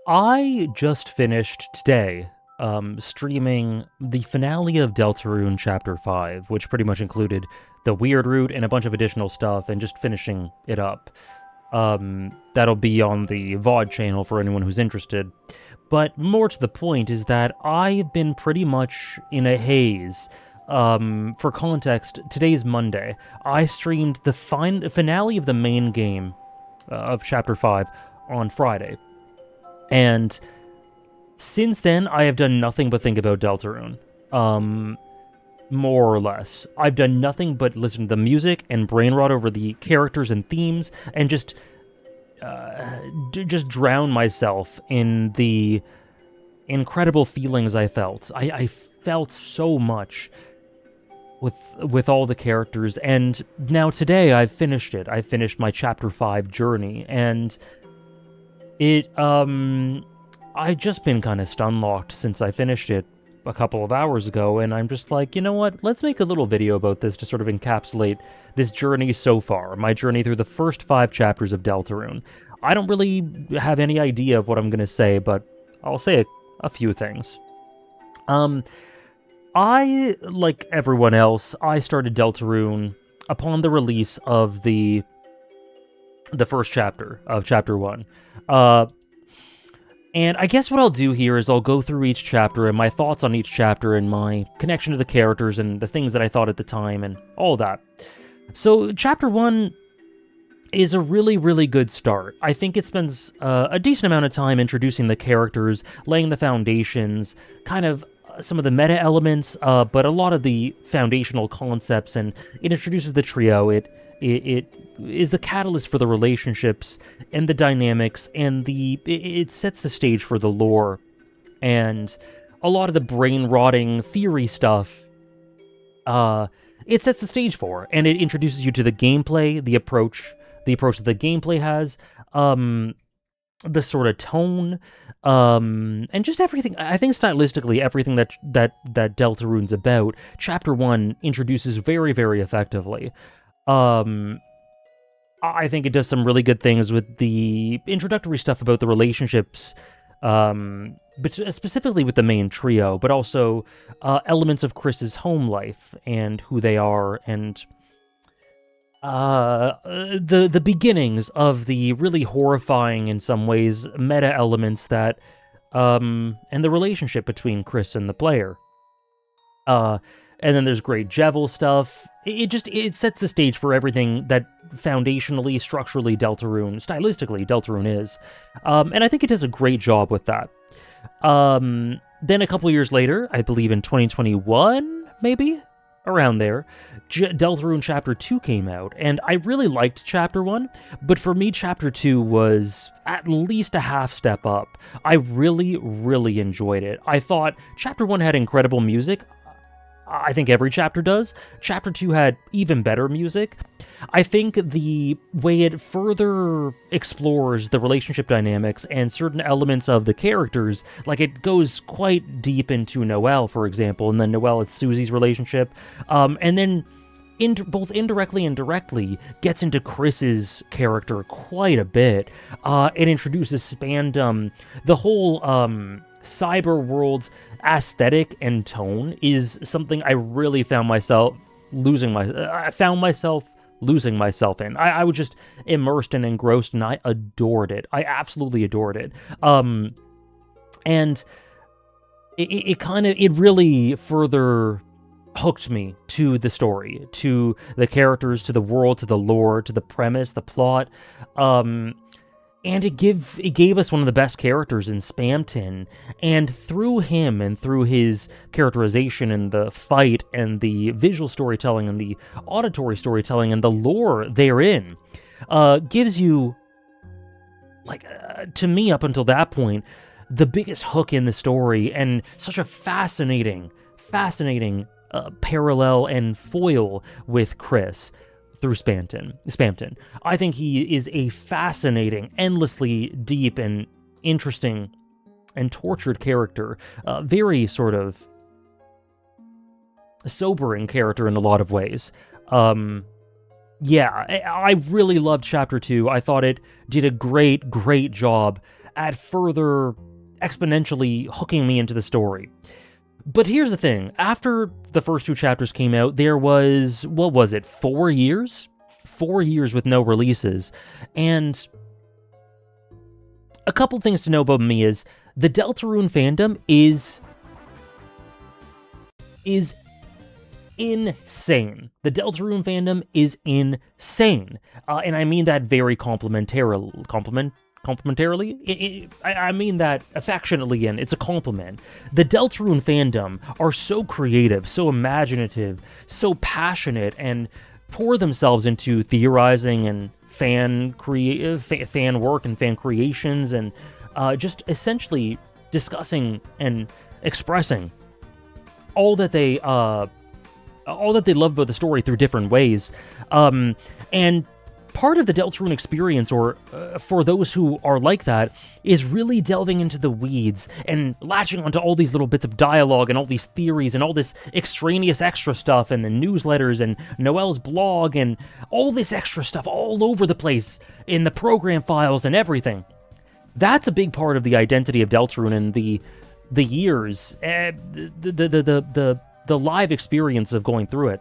I just finished today streaming the finale of Deltarune Chapter 5, which pretty much included the weird route and a bunch of additional stuff, and just finishing it up. That'll be on the VOD channel for anyone who's interested. But more to the point is that I've been pretty much in a haze. For context, today's Monday. I streamed the finale of the main game of Chapter 5 on Friday. And since then, I have done nothing but think about Deltarune. More or less. I've done nothing but listen to the music and brain rot over the characters and themes, and just drown myself in the incredible feelings I felt. I felt so much with all the characters, and now today I've finished it. I finished my Chapter 5 journey, and I've just been kind of stun-locked since I finished it a couple of hours ago, and I'm just like, you know what, let's make a little video about this to sort of encapsulate this journey so far, my journey through the first 5 chapters of Deltarune. I don't really have any idea of what I'm going to say, but I'll say a few things. I, like everyone else, I started Deltarune upon the release of the first chapter of Chapter 1. And I guess what I'll do here is I'll go through each chapter and my thoughts on each chapter and my connection to the characters and the things that I thought at the time and all that. So Chapter 1 is a really, really good start. I think it spends a decent amount of time introducing the characters, laying the foundations, kind of some of the meta elements, but a lot of the foundational concepts, and it introduces the trio. It is the catalyst for the relationships and the dynamics, and it sets the stage for the lore and a lot of the brain-rotting theory stuff. It sets the stage for, and it introduces you to the gameplay, the approach that the gameplay has, the sort of tone, and just everything. I think stylistically, everything that Deltarune's about, Chapter 1 introduces very, very effectively. I think it does some really good things with the introductory stuff about the relationships, but specifically with the main trio, but also elements of Chris's home life and who they are, and the beginnings of the really horrifying, in some ways, meta elements that and the relationship between Chris and the player. And then there's great Jevil stuff. It sets the stage for everything that foundationally, structurally, stylistically, Deltarune is. And I think it does a great job with that. Then a couple years later, I believe in 2021, maybe? Around there, Deltarune Chapter 2 came out, and I really liked Chapter 1, but for me, Chapter 2 was at least a half step up. I really, really enjoyed it. I thought Chapter 1 had incredible music. I think every chapter does. Chapter 2 had even better music. I think the way it further explores the relationship dynamics and certain elements of the characters, like it goes quite deep into Noelle, for example, and then Noelle and Susie's relationship, and then both indirectly and directly gets into Chris's character quite a bit. It introduces Spamton. The whole cyber world's aesthetic and tone is something I really found myself losing myself in. I was just immersed and engrossed, and I adored it. I absolutely adored it. And it really further hooked me to the story, to the characters, to the world, to the lore, to the premise, the plot. And it gave us one of the best characters in Spamton, and through him and through his characterization and the fight and the visual storytelling and the auditory storytelling and the lore therein, gives you, to me up until that point, the biggest hook in the story, and such a fascinating parallel and foil with Chris through Spamton. I think he is a fascinating, endlessly deep and interesting and tortured character. Very sort of sobering character in a lot of ways. Yeah, I really loved Chapter 2. I thought it did a great job at further exponentially hooking me into the story. But here's the thing. After the first 2 chapters came out, there was, 4 years? 4 years with no releases. And a couple things to know about me is the Deltarune fandom is insane. The Deltarune fandom is insane. And I mean that very complimentarily. I mean that affectionately, and it's a compliment. The Deltarune fandom are so creative, so imaginative, so passionate, and pour themselves into theorizing and fan work and fan creations, and just essentially discussing and expressing all that they love about the story through different ways. And part of the Deltarune experience, or for those who are like that, is really delving into the weeds and latching onto all these little bits of dialogue and all these theories and all this extraneous extra stuff and the newsletters and Noelle's blog and all this extra stuff all over the place in the program files and everything. That's a big part of the identity of Deltarune and the years, the live experience of going through it.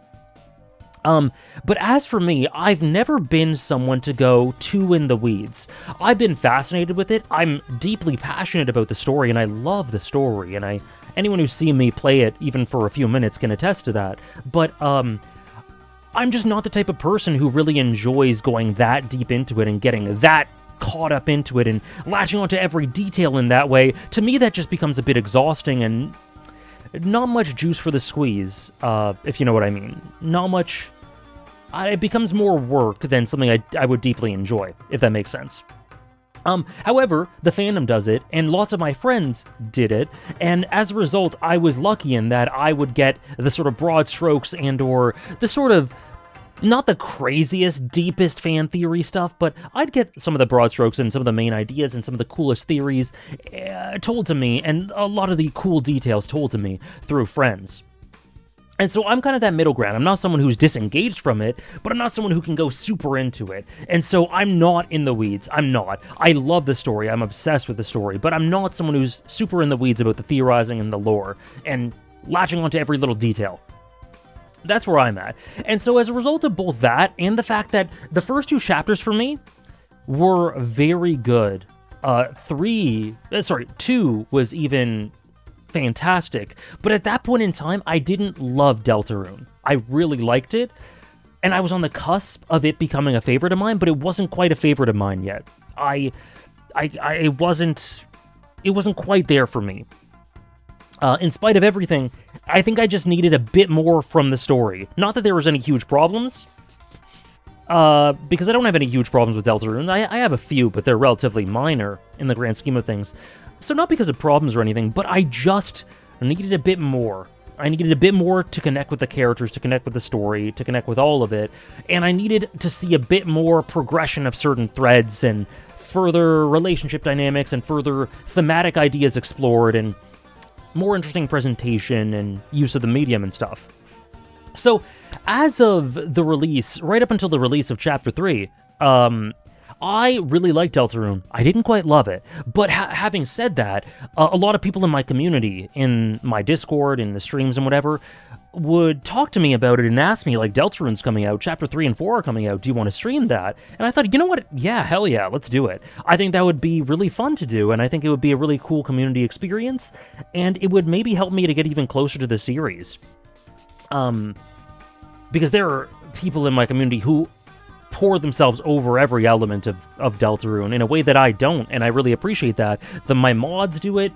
But as for me, I've never been someone to go too in the weeds. I've been fascinated with it. I'm deeply passionate about the story, and I love the story, and anyone who's seen me play it, even for a few minutes, can attest to that. But, I'm just not the type of person who really enjoys going that deep into it and getting that caught up into it and latching onto every detail in that way. To me, that just becomes a bit exhausting and not much juice for the squeeze, if you know what I mean. Not much. It becomes more work than something I would deeply enjoy, if that makes sense. However, the fandom does it, and lots of my friends did it, and as a result, I was lucky in that I would get the sort of broad strokes and/or the sort of, not the craziest, deepest fan theory stuff, but I'd get some of the broad strokes and some of the main ideas and some of the coolest theories told to me, and a lot of the cool details told to me through friends. And so I'm kind of that middle ground. I'm not someone who's disengaged from it, but I'm not someone who can go super into it. And so I'm not in the weeds. I'm not. I love the story. I'm obsessed with the story, but I'm not someone who's super in the weeds about the theorizing and the lore and latching onto every little detail. That's where I'm at. And so as a result of both that and the fact that the first 2 chapters for me were very good. 2 was even fantastic. But at that point in time, I didn't love Deltarune. I really liked it, and I was on the cusp of it becoming a favorite of mine, but it wasn't quite a favorite of mine yet. It wasn't quite there for me. In spite of everything, I think I just needed a bit more from the story. Not that there was any huge problems, because I don't have any huge problems with Deltarune. I have a few, but they're relatively minor in the grand scheme of things. So not because of problems or anything, but I just needed a bit more. I needed a bit more to connect with the characters, to connect with the story, to connect with all of it, and I needed to see a bit more progression of certain threads and further relationship dynamics and further thematic ideas explored and more interesting presentation and use of the medium and stuff. So, as of the release, right up until the release of Chapter 3, I really liked Deltarune. I didn't quite love it, but having said that, a lot of people in my community, in my Discord, in the streams and whatever, would talk to me about it and ask me, like, Deltarune's coming out, Chapter 3 and 4 are coming out, do you want to stream that? And I thought, you know what, yeah, hell yeah, let's do it. I think that would be really fun to do, and I think it would be a really cool community experience, and it would maybe help me to get even closer to the series. Because there are people in my community who pour themselves over every element of Deltarune in a way that I don't, and I really appreciate that. My mods do it.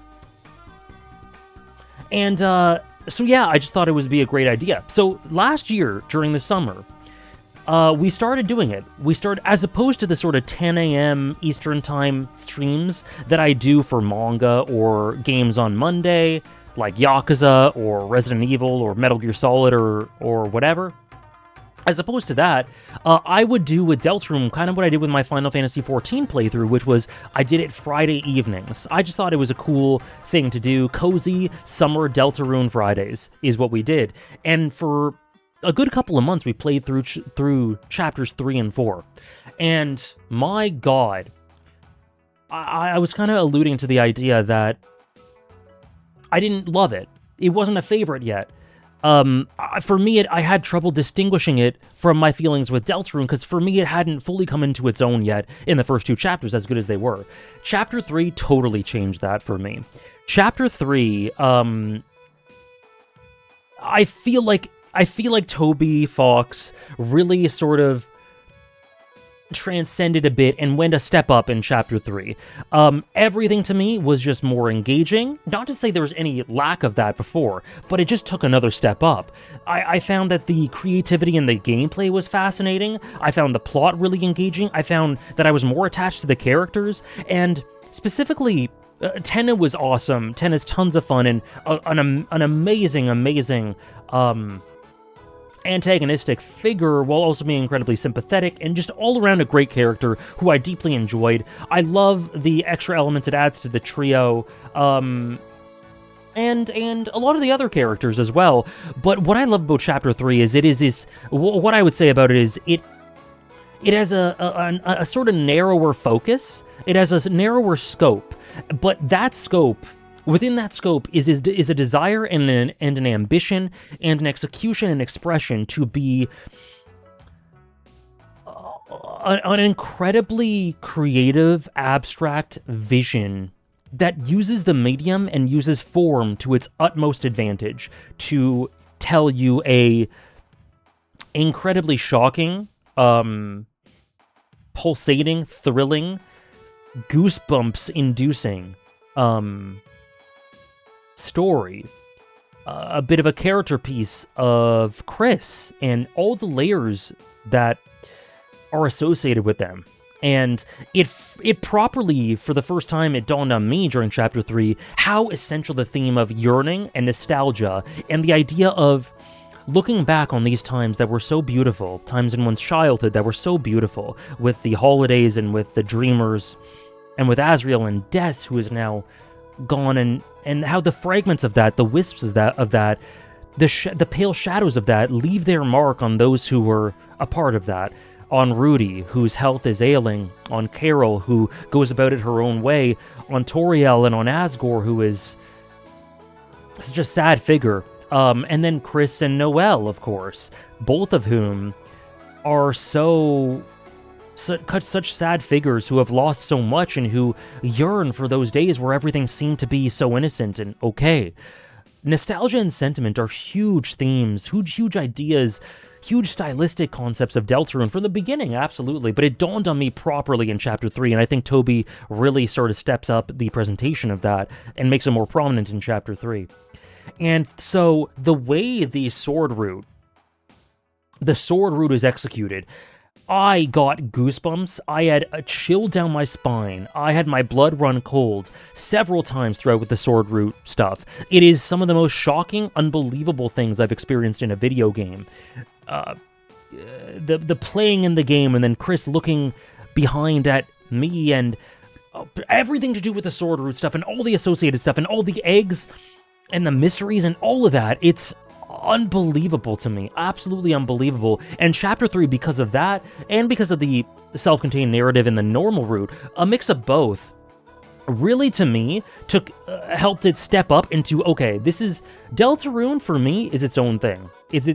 And, so yeah, I just thought it would be a great idea. So last year, during the summer, we started doing it. We started, as opposed to the sort of 10 a.m. Eastern Time streams that I do for manga or games on Monday, like Yakuza or Resident Evil or Metal Gear Solid or whatever. As opposed to that, I would do with Deltarune kind of what I did with my Final Fantasy XIV playthrough, which was I did it Friday evenings. I just thought it was a cool thing to do. Cozy summer Deltarune Fridays is what we did. And for a good couple of months, we played through chapters 3 and 4. And my God, I was kind of alluding to the idea that I didn't love it. It wasn't a favorite yet. For me, I had trouble distinguishing it from my feelings with Deltarune, because for me, it hadn't fully come into its own yet in the first 2 chapters, as good as they were. Chapter 3 totally changed that for me. Chapter 3, I feel like Toby Fox really sort of transcended a bit and went a step up in Chapter 3. Everything to me was just more engaging. Not to say there was any lack of that before, but it just took another step up. I found that the creativity in the gameplay was fascinating. I found the plot really engaging. I found that I was more attached to the characters, and specifically, Tenna was awesome. Tenna's tons of fun, and an amazing antagonistic figure, while also being incredibly sympathetic, and just all around a great character who I deeply enjoyed. I love the extra elements it adds to the trio, and a lot of the other characters as well. But what I love about Chapter 3 is what I would say about it is it has a sort of narrower focus. It has a narrower scope, but that scope, within that scope, is a desire and an ambition and an execution and expression to be an incredibly creative, abstract vision that uses the medium and uses form to its utmost advantage to tell you a incredibly shocking, pulsating, thrilling, goosebumps-inducing story, a bit of a character piece of Chris and all the layers that are associated with them. And it properly, for the first time, it dawned on me during Chapter 3 how essential the theme of yearning and nostalgia and the idea of looking back on these times that were so beautiful, times in one's childhood that were so beautiful, with the holidays and with the dreamers and with Azrael and Des, who is now gone, and how the fragments of that, the wisps of that, the pale shadows of that leave their mark on those who were a part of that. On Rudy, whose health is ailing, on Carol, who goes about it her own way, on Toriel, and on Asgore, who is such a sad figure. And then Chris and Noelle, of course, both of whom are such sad figures who have lost so much and who yearn for those days where everything seemed to be so innocent and okay. Nostalgia and sentiment are huge themes, huge ideas, huge stylistic concepts of Deltarune from the beginning, absolutely, but it dawned on me properly in Chapter 3, and I think Toby really sort of steps up the presentation of that and makes it more prominent in Chapter 3. And so, the way the sword route is executed, I got goosebumps, I had a chill down my spine, I had my blood run cold several times throughout with the sword route stuff. It is some of the most shocking, unbelievable things I've experienced in a video game. The playing in the game, and then Chris looking behind at me, and everything to do with the sword route stuff, and all the associated stuff, and all the eggs, and the mysteries, and all of that, it's unbelievable to me. Absolutely unbelievable. And Chapter 3, because of that, and because of the self-contained narrative in the normal route, a mix of both, really, to me, helped it step up into, okay, this is... Deltarune, for me, is its own thing. It's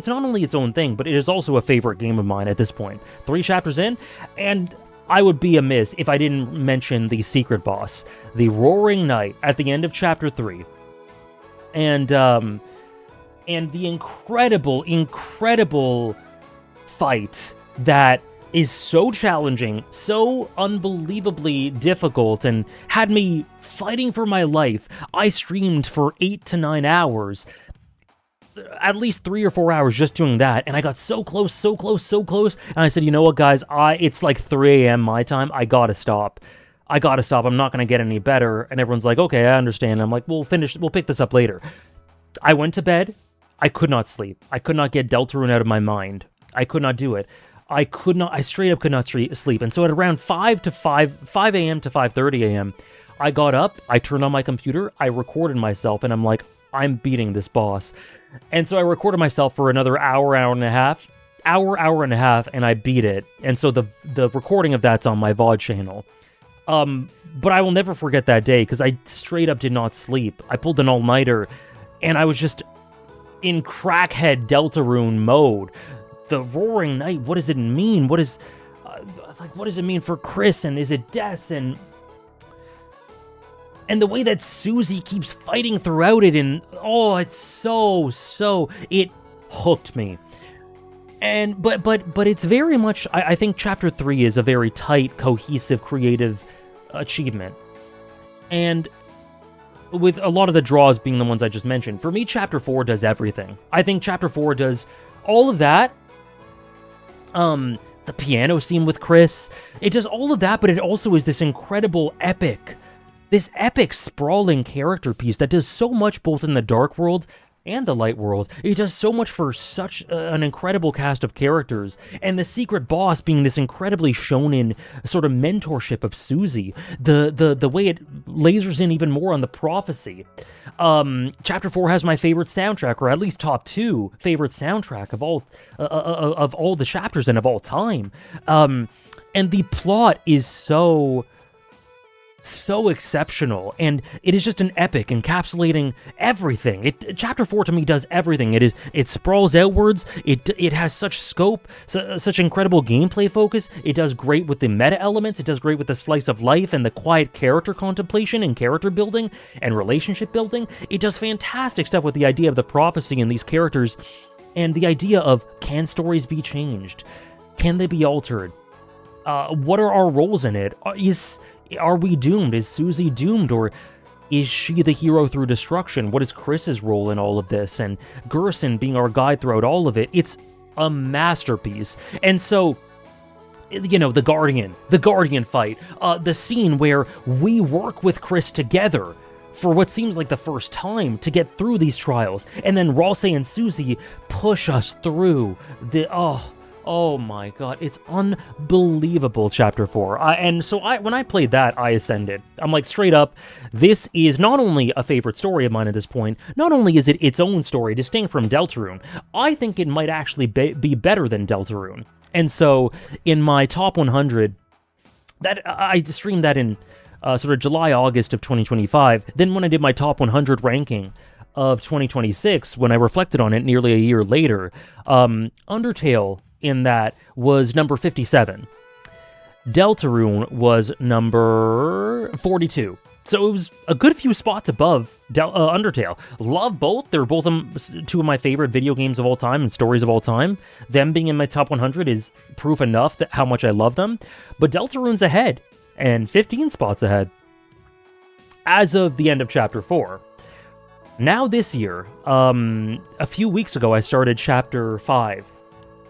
not only its own thing, but it is also a favorite game of mine at this point. 3 chapters in, and I would be amiss if I didn't mention the secret boss, the Roaring Knight, at the end of Chapter 3. And the incredible fight that is so challenging, so unbelievably difficult, and had me fighting for my life. I streamed for 8 to 9 hours, at least 3 or 4 hours just doing that, and I got so close, and I said, you know what, guys, it's like 3 a.m. my time, I gotta stop, I'm not gonna get any better. And everyone's like, okay, I understand. I'm like, we'll pick this up later. I went to bed, I could not sleep, I could not get Deltarune out of my mind, I could not do it. I straight up could not sleep. And so at around 5 a.m. to 5:30 a.m., I got up, I turned on my computer, I recorded myself, and I'm like, I'm beating this boss. And so I recorded myself for another hour and a half, and I beat it. And so the recording of that's on my VOD channel. But I will never forget that day, because I straight up did not sleep. I pulled an all-nighter, and I was just in crackhead Deltarune mode. The Roaring Night, what does it mean? What does it mean for Chris, and is it Des, and the way that Susie keeps fighting throughout it, and it's so it hooked me. And but it's very much, I think Chapter 3 is a very tight, cohesive, creative achievement. And with a lot of the draws being the ones I just mentioned, for me, Chapter 4 does everything. I think Chapter 4 does all of that. The piano scene with Chris, it does all of that, but it also is this incredible epic sprawling character piece that does so much both in the Dark World and the Light World. It does so much for such an incredible cast of characters, and the secret boss being this incredibly shonen sort of mentorship of Susie. The way it lasers in even more on the prophecy. Chapter 4 has my favorite soundtrack, or at least top 2 favorite soundtrack of all the chapters and of all time. And the plot is so exceptional, and it is just an epic encapsulating everything. Chapter 4 to me does everything. It sprawls outwards, it has such scope, such incredible gameplay focus, it does great with the meta elements, it does great with the slice of life and the quiet character contemplation and character building and relationship building. It does fantastic stuff with the idea of the prophecy and these characters, and the idea of, can stories be changed? Can they be altered? What are our roles in it? Are we doomed? Is Susie doomed, or is she the hero through destruction? What is Chris's role in all of this? And Gerson being our guide throughout all of it. It's a masterpiece. And so, the Guardian fight, the scene where we work with Chris together for what seems like the first time to get through these trials, and then Ralsei and Susie push us through Oh my god, it's unbelievable, Chapter 4. And so when I played that, I ascended. I'm like, straight up, this is not only a favorite story of mine at this point, not only is it its own story, distinct from Deltarune, I think it might actually be better than Deltarune. And so, in my top 100, that I streamed that in sort of July, August of 2025. Then when I did my top 100 ranking of 2026, when I reflected on it nearly a year later, Undertale in that was number 57. Deltarune was number 42. So it was a good few spots above Undertale. Love both. They're both two of my favorite video games of all time and stories of all time. Them being in my top 100 is proof enough that how much I love them. But Deltarune's ahead, and 15 spots ahead, as of the end of Chapter 4. Now this year, a few weeks ago, I started Chapter 5.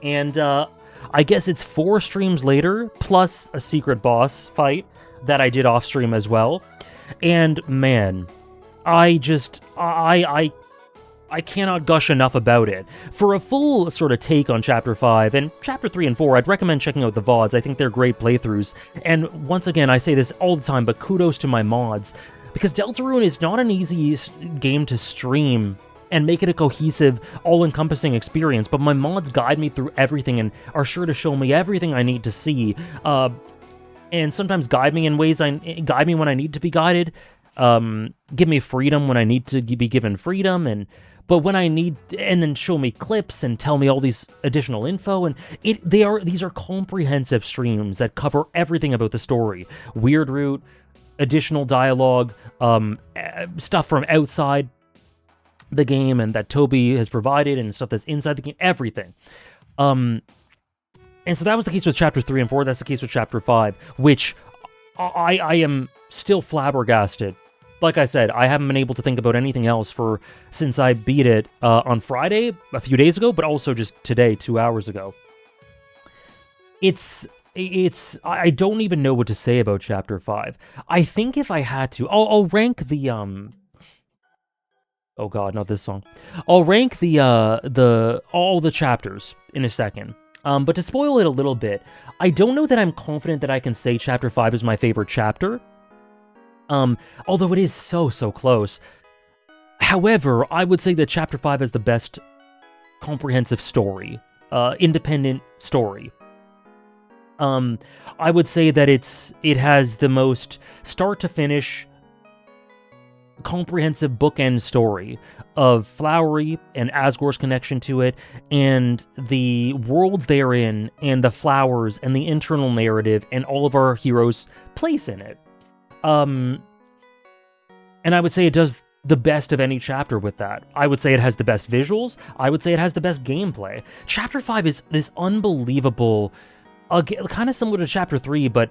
And I guess it's 4 streams later, plus a secret boss fight that I did off stream as well. And man, I cannot gush enough about it. For a full sort of take on Chapter 5 and Chapter 3 and 4, I'd recommend checking out the VODs. I think they're great playthroughs. And once again, I say this all the time, but kudos to my mods, because Deltarune is not an easy game to stream and make it a cohesive, all-encompassing experience, but my mods guide me through everything and are sure to show me everything I need to see, and sometimes guide me in ways guide me when I need to be guided, give me freedom when I need to be given freedom, but when I need, and then show me clips and tell me all these additional info, and these are comprehensive streams that cover everything about the story. Weird Root, additional dialogue, stuff from outside the game and that Toby has provided, and stuff that's inside the game, everything. And so that was the case with Chapter 3 and 4, that's the case with Chapter 5, which I am still flabbergasted. Like I said, I haven't been able to think about anything else since I beat it on Friday, a few days ago, but also just today, 2 hours ago. I don't even know what to say about Chapter 5. I think if I had to, I'll rank the, oh god, not this song. I'll rank all the chapters in a second. But to spoil it a little bit, I don't know that I'm confident that I can say Chapter 5 is my favorite chapter. Although it is so close. However, I would say that Chapter 5 is the best comprehensive story. Independent story. I would say that it has the most start to finish comprehensive bookend story of Flowery and Asgore's connection to it, and the worlds they're in, and the flowers, and the internal narrative, and all of our heroes' place in it. And I would say it does the best of any chapter with that. I would say it has the best visuals. I would say it has the best gameplay. Chapter 5 is this unbelievable, kind of similar to Chapter 3, but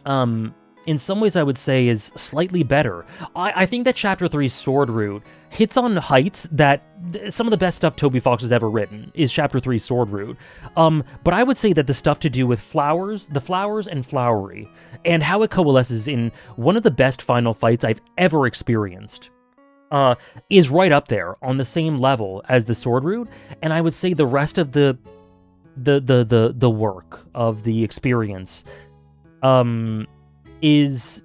in some ways I would say is slightly better. I think that Chapter 3's Sword Route hits on heights that some of the best stuff Toby Fox has ever written is Chapter 3's Sword Route. But I would say that the stuff to do with the flowers and Flowery, and how it coalesces in one of the best final fights I've ever experienced, is right up there on the same level as the Sword Route. And I would say the rest of the work of the experience is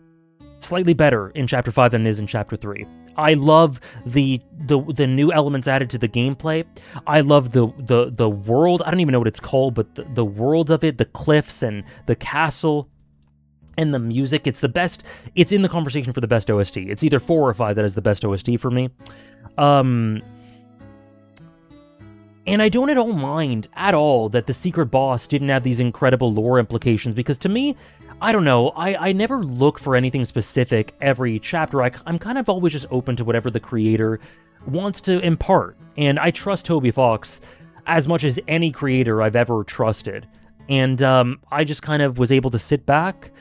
slightly better in Chapter 5 than it is in Chapter 3. I love the new elements added to the gameplay. I love the world. I don't even know what it's called, but the world of it, the cliffs and the castle and the music. It's the best. It's in the conversation for the best OST. It's either 4 or 5 that is the best OST for me. And I don't at all mind at all that the secret boss didn't have these incredible lore implications, because to me, I don't know, I never look for anything specific every chapter. I'm kind of always just open to whatever the creator wants to impart. And I trust Toby Fox as much as any creator I've ever trusted. And I just kind of was able to sit back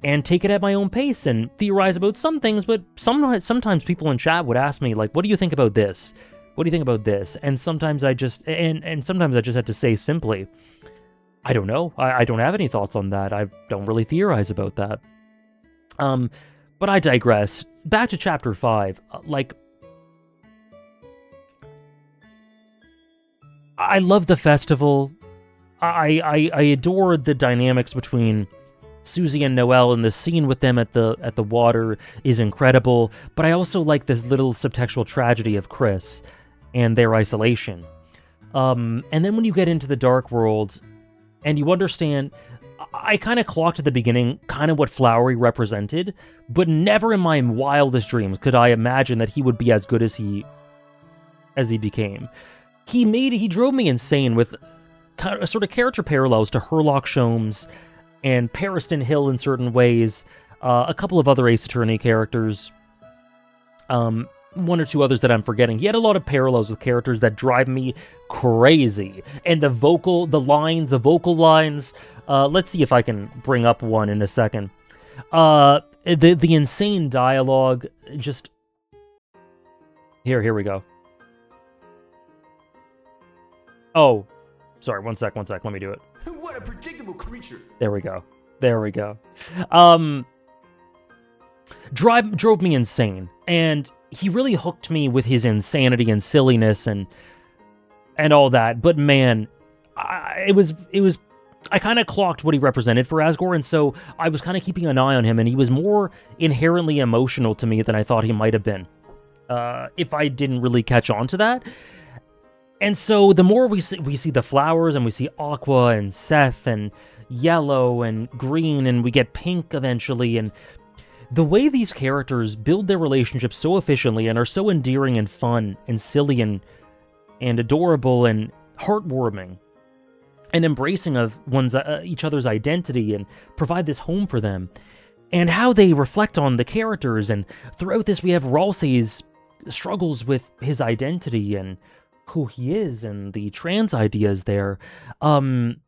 and take it at my own pace and theorize about some things, but sometimes people in chat would ask me, like, what do you think about this? What do you think about this? And sometimes I just sometimes I just had to say simply, I don't know. I don't have any thoughts on that. I don't really theorize about that. But I digress. Back to Chapter 5. I love the festival. I adore the dynamics between Susie and Noelle, and the scene with them at the water is incredible. But I also like this little subtextual tragedy of Chris and their isolation. And then when you get into the Dark World, and you understand, I kind of clocked at the beginning kind of what Flowery represented, but never in my wildest dreams could I imagine that he would be as good as he became. He drove me insane with sort of character parallels to Herlock Sholmes and Pariston Hill in certain ways, a couple of other Ace Attorney characters, one or two others that I'm forgetting. He had a lot of parallels with characters that drive me crazy. And the vocal lines, let's see if I can bring up one in a second. The insane dialogue, just... Here we go. Oh, sorry, one sec, let me do it. What a predictable creature. There we go. Drove me insane, and he really hooked me with his insanity and silliness and all that. But man, I kind of clocked what he represented for Asgore, and so I was kind of keeping an eye on him, and he was more inherently emotional to me than I thought he might have been, if I didn't really catch on to that. And so the more we see the flowers, and we see Aqua and Seth and Yellow and Green, and we get Pink eventually, and the way these characters build their relationships so efficiently and are so endearing and fun and silly and adorable and heartwarming and embracing of each other's identity and provide this home for them, and how they reflect on the characters. And throughout this, we have Ralsei's struggles with his identity and who he is and the trans ideas there. And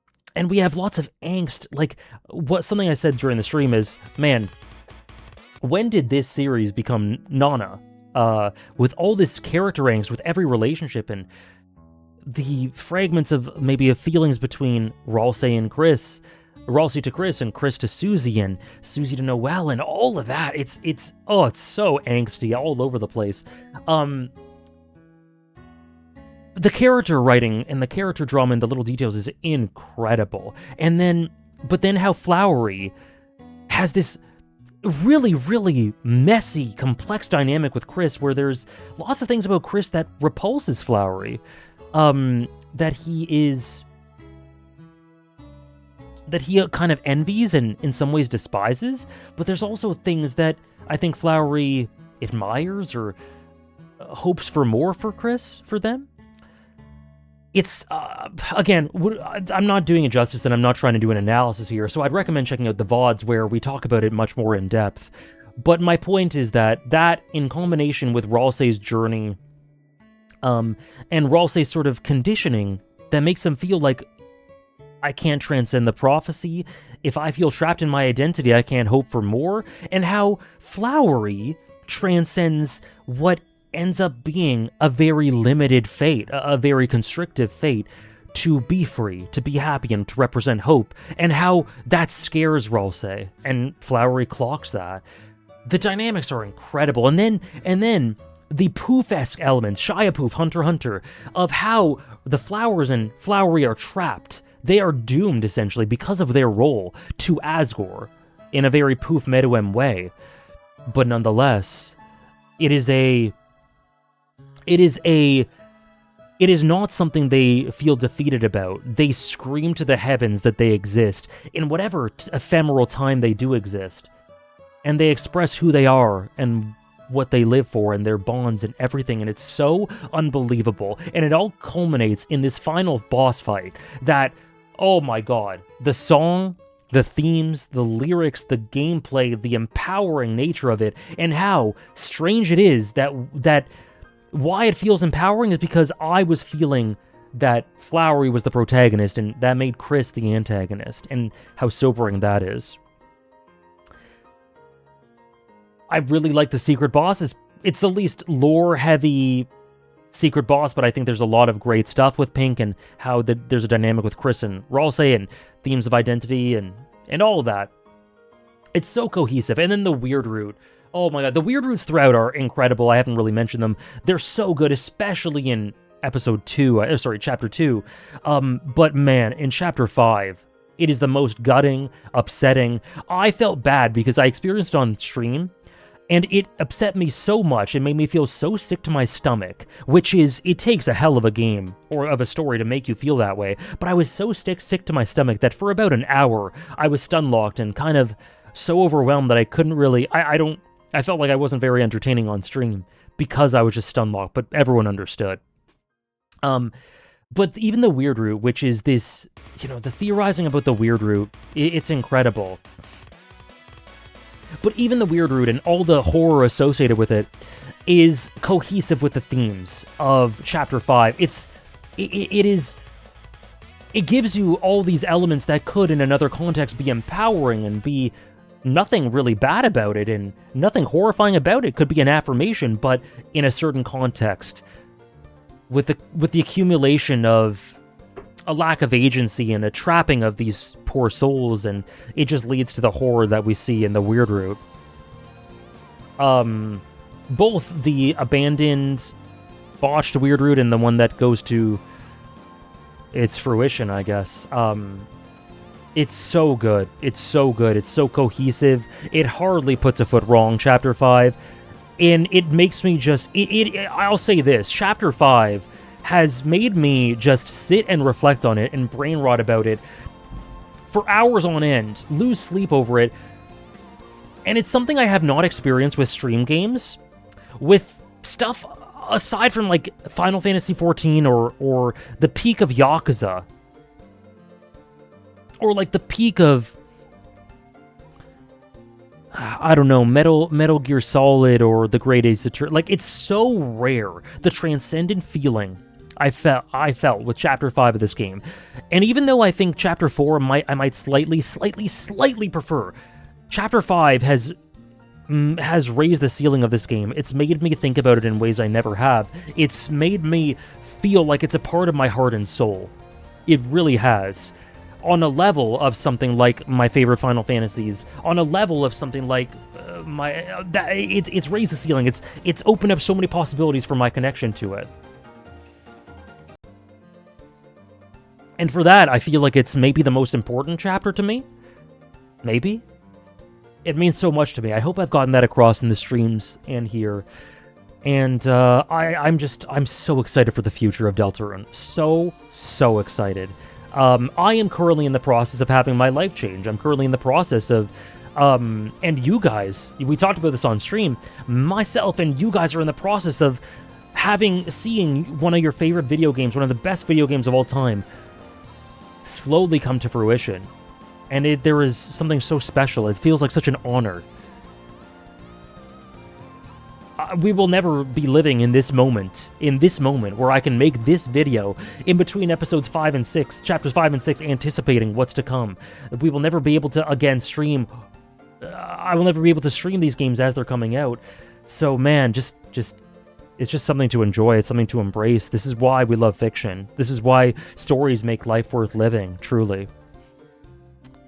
we have lots of angst. Like, something I said during the stream is, man, when did this series become Nana? With all this character angst, with every relationship, and the fragments of maybe of feelings between Ralsei and Chris, Ralsei to Chris, and Chris to Susie, and Susie to Noelle, and all of that. It's so angsty all over the place. The character writing and the character drama and the little details is incredible. But then how Flowery has this really, really messy, complex dynamic with Chris, where there's lots of things about Chris that repulses Flowery. That he is that he kind of envies and in some ways despises, but there's also things that I think Flowery admires or hopes for more for Chris, for them. It's, again, I'm not doing it justice, and I'm not trying to do an analysis here, so I'd recommend checking out the VODs where we talk about it much more in depth. But my point is that in combination with Ralsei's journey, and Ralsei's sort of conditioning, that makes him feel like I can't transcend the prophecy. If I feel trapped in my identity, I can't hope for more. And how Flowery transcends what ends up being a very limited fate, a very constrictive fate, to be free, to be happy, and to represent hope, and how that scares Ralsei, and Flowery clocks that. The dynamics are incredible, and then the Poof-esque elements, Shia Poof, Hunter x Hunter, of how the Flowers and Flowery are trapped. They are doomed, essentially, because of their role, to Asgore, in a very Poof Meruem way. But nonetheless, it is not something they feel defeated about. They scream to the heavens that they exist, in whatever ephemeral time they do exist. And they express who they are, and what they live for, and their bonds, and everything, and it's so unbelievable. And it all culminates in this final boss fight that, oh my god, the song, the themes, the lyrics, the gameplay, the empowering nature of it, and how strange it is that why it feels empowering is because I was feeling that Flowery was the protagonist, and that made Chris the antagonist, and how sobering that is. I really like the secret bosses. It's the least lore-heavy secret boss, but I think there's a lot of great stuff with Pink, and how there's a dynamic with Chris and Ralsei, and themes of identity, and all of that. It's so cohesive. And then the Weird Root. Oh my god, the Weird Roots throughout are incredible. I haven't really mentioned them. They're so good, especially in Chapter 2. But man, in Chapter 5, it is the most gutting, upsetting. I felt bad because I experienced it on stream, and it upset me so much, it made me feel so sick to my stomach, which is, it takes a hell of a game, or of a story, to make you feel that way, but I was so sick to my stomach that for about an hour, I was stun-locked and kind of so overwhelmed that I couldn't really, I felt like I wasn't very entertaining on stream, because I was just stun-locked, but everyone understood. But even the Weird Root, which is this, the theorizing about the Weird Root, it's incredible. But even the Weird Root and all the horror associated with it is cohesive with the themes of Chapter 5. It gives you all these elements that could, in another context, be empowering and be nothing really bad about it and nothing horrifying about it. Could be an affirmation, but in a certain context, with the accumulation of a lack of agency and a trapping of these poor souls, and it just leads to the horror that we see in the Weird Root. Both the abandoned, botched Weird Root and the one that goes to its fruition, I guess. It's so good. It's so good. It's so cohesive. It hardly puts a foot wrong, Chapter 5. And it makes me just... I'll say this. Chapter 5 has made me just sit and reflect on it and brain rot about it for hours on end, lose sleep over it. And it's something I have not experienced with stream games, with stuff aside from like Final Fantasy XIV or the peak of Yakuza, or like the peak of, I don't know, Metal Gear Solid or the Great Ace Attorney. Like, it's so rare, the transcendent feeling I felt with Chapter 5 of this game. And even though I think Chapter 4 I might slightly prefer, Chapter 5 has raised the ceiling of this game. It's made me think about it in ways I never have. It's made me feel like it's a part of my heart and soul. It really has. On a level of something like my favorite Final Fantasies, on a level of something like it's raised the ceiling. It's opened up so many possibilities for my connection to it. And for that, I feel like it's maybe the most important chapter to me. Maybe. It means so much to me. I hope I've gotten that across in the streams and here. And I'm so excited for the future of Deltarune. So excited. I am currently in the process of having my life change. I'm currently in the process of, and you guys, we talked about this on stream, myself and you guys are in the process of seeing one of your favorite video games, one of the best video games of all time, slowly come to fruition. And there is something so special. It feels like such an honor. We will never be living in this moment where I can make this video in between episodes 5 and 6, chapters 5 and 6, anticipating what's to come. We will never be able to, again, stream. I will never be able to stream these games as they're coming out. So, man, it's just something to enjoy. It's something to embrace. This is why we love fiction. This is why stories make life worth living, truly.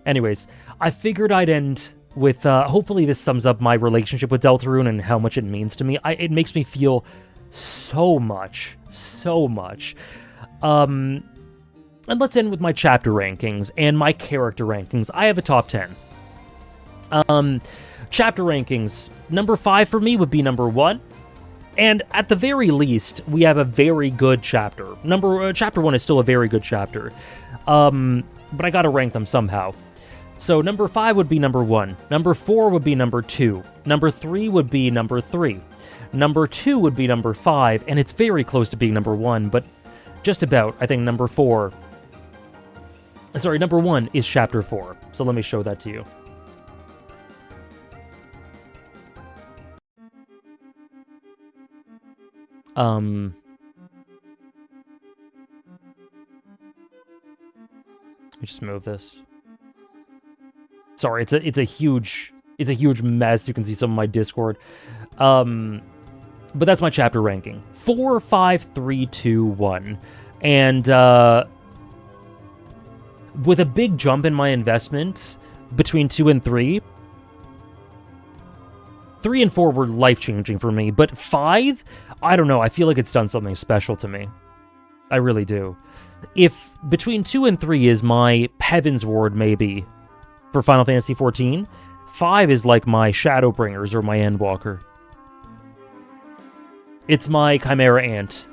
Anyways, I figured I'd end with, hopefully this sums up my relationship with Deltarune and how much it means to me. It makes me feel so much. And let's end with my chapter rankings and my character rankings. I have a top 10. Chapter rankings. Number 5 for me would be number 1. And at the very least, we have a very good chapter. Chapter 1 is still a very good chapter. But I gotta rank them somehow. So number 5 would be number 1. Number 4 would be number 2. Number 3 would be number 3. Number 2 would be number 5, and it's very close to being number 1, but just about. I think number 1 is chapter 4. So let me show that to you. Let me just move this. Sorry, it's a huge mess. You can see some of my Discord. But that's my chapter ranking. 4, 5, 3, 2, 1. And with a big jump in my investment between 2 and 3. 3 and 4 were life-changing for me, but 5, I don't know, I feel like it's done something special to me. I really do. If between 2 and 3 is my Heaven's Ward, maybe, for Final Fantasy XIV, 5 is like my Shadowbringers or my Endwalker. It's my Chimera Ant.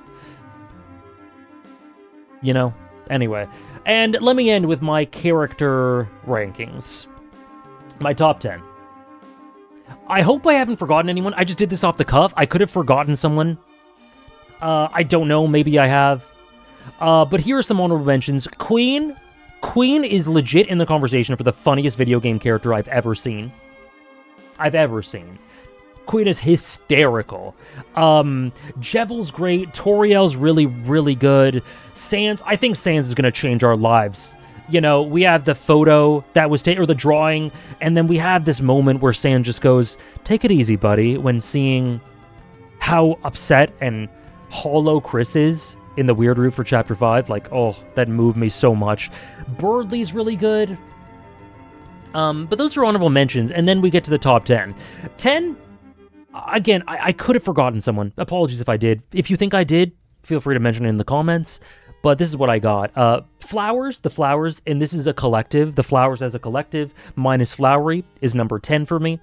You know? Anyway. And let me end with my character rankings. My top 10. I hope I haven't forgotten anyone. I just did this off the cuff. I could have forgotten someone. I don't know. Maybe I have. But here are some honorable mentions. Queen. Queen is legit in the conversation for the funniest video game character I've ever seen. Queen is hysterical. Jevel's great. Toriel's really, really good. Sans, I think Sans is going to change our lives. You know, we have the photo that was taken, or the drawing, and then we have this moment where Sans just goes, "Take it easy, buddy," when seeing how upset and hollow Chris is in the Weird Route for Chapter 5. Like, oh, that moved me so much. Birdley's really good. But those are honorable mentions, and then we get to the top 10. 10, again, I could have forgotten someone. Apologies if I did. If you think I did, feel free to mention it in the comments. But this is what I got. Flowers, the Flowers, and this is a collective. The Flowers as a collective, minus Flowery, is number 10 for me.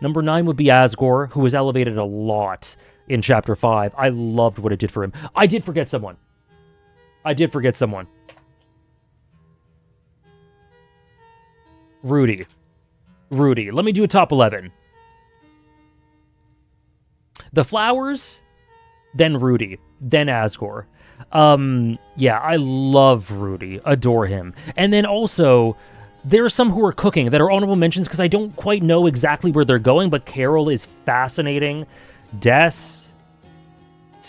Number 9 would be Asgore, who was elevated a lot in Chapter 5. I loved what it did for him. I did forget someone. Rudy. Let me do a top 11. The Flowers, then Rudy, then Asgore. Yeah, I love Rudy. Adore him. And then also, there are some who are cooking that are honorable mentions because I don't quite know exactly where they're going, but Carol is fascinating. Des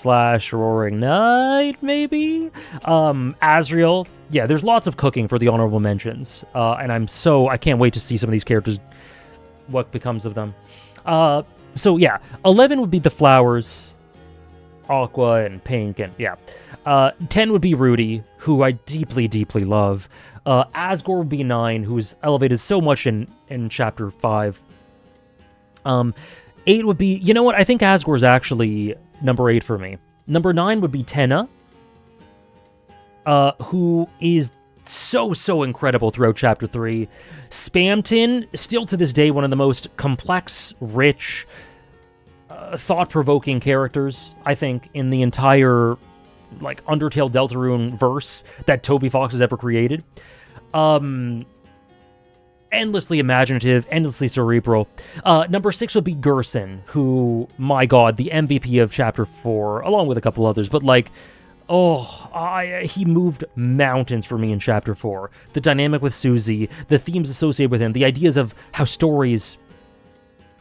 / Roaring Knight, maybe? Azriel. Yeah, there's lots of cooking for the honorable mentions. And I can't wait to see some of these characters, what becomes of them. So yeah, 11 would be the Flowers, Aqua and Pink, and yeah. 10 would be Rudy, who I deeply, deeply love. Asgore would be 9, who's elevated so much in Chapter 5. 8 would be... You know what? I think Asgore's actually number 8 for me. Number 9 would be Tenna, who is so incredible throughout Chapter 3. Spamton, still to this day, one of the most complex, rich, thought-provoking characters, I think, in the entire like Undertale Deltarune verse that Toby Fox has ever created. Endlessly imaginative, endlessly cerebral. Number 6 would be Gerson, who, my god, the MVP of Chapter 4, along with a couple others, but like, he moved mountains for me in Chapter 4. The dynamic with Susie, the themes associated with him, the ideas of how stories,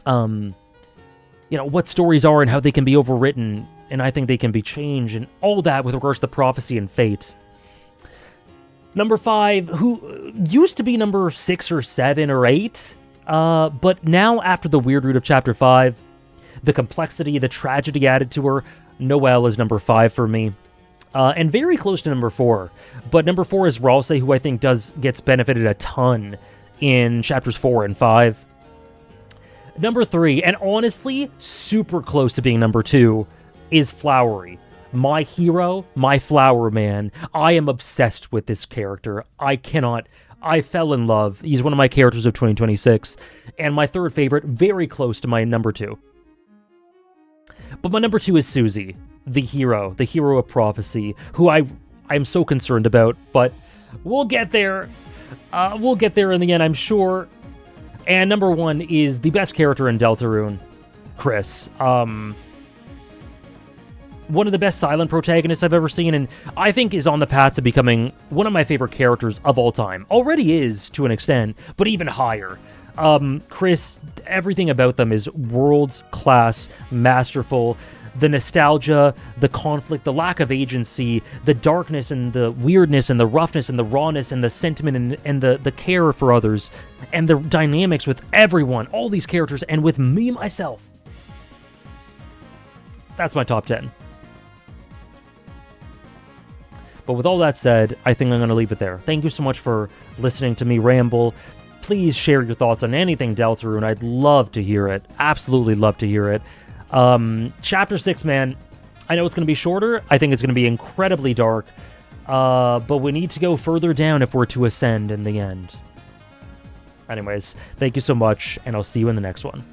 what stories are and how they can be overwritten, and I think they can be changed, and all that with regards to the prophecy and fate. Number 5, who used to be number 6 or 7 or 8, but now after the weird root of Chapter 5, the complexity, the tragedy added to her, Noelle is number 5 for me. And very close to number 4. But number 4 is Ralse, who I think gets benefited a ton in Chapters 4 and 5. Number 3, and honestly, super close to being number 2, is Flowery. My hero, my flower man. I am obsessed with this character. I fell in love. He's one of my characters of 2026. And my third favorite, very close to my number 2. But my number 2 is Susie, the hero of prophecy, who I'm so concerned about, but we'll get there. We'll get there in the end, I'm sure. And number 1 is the best character in Deltarune, Chris. One of the best silent protagonists I've ever seen, and I think is on the path to becoming one of my favorite characters of all time. Already is, to an extent, but even higher. Chris, everything about them is world-class, masterful. The nostalgia, the conflict, the lack of agency, the darkness and the weirdness and the roughness and the rawness and the sentiment and the care for others, and the dynamics with everyone, all these characters, and with me, myself. That's my top 10. But with all that said, I think I'm going to leave it there. Thank you so much for listening to me ramble. Please share your thoughts on anything Deltarune. I'd love to hear it. Absolutely love to hear it. Chapter 6, man, I know it's going to be shorter. I think it's going to be incredibly dark. But we need to go further down if we're to ascend in the end. Anyways, thank you so much, and I'll see you in the next one.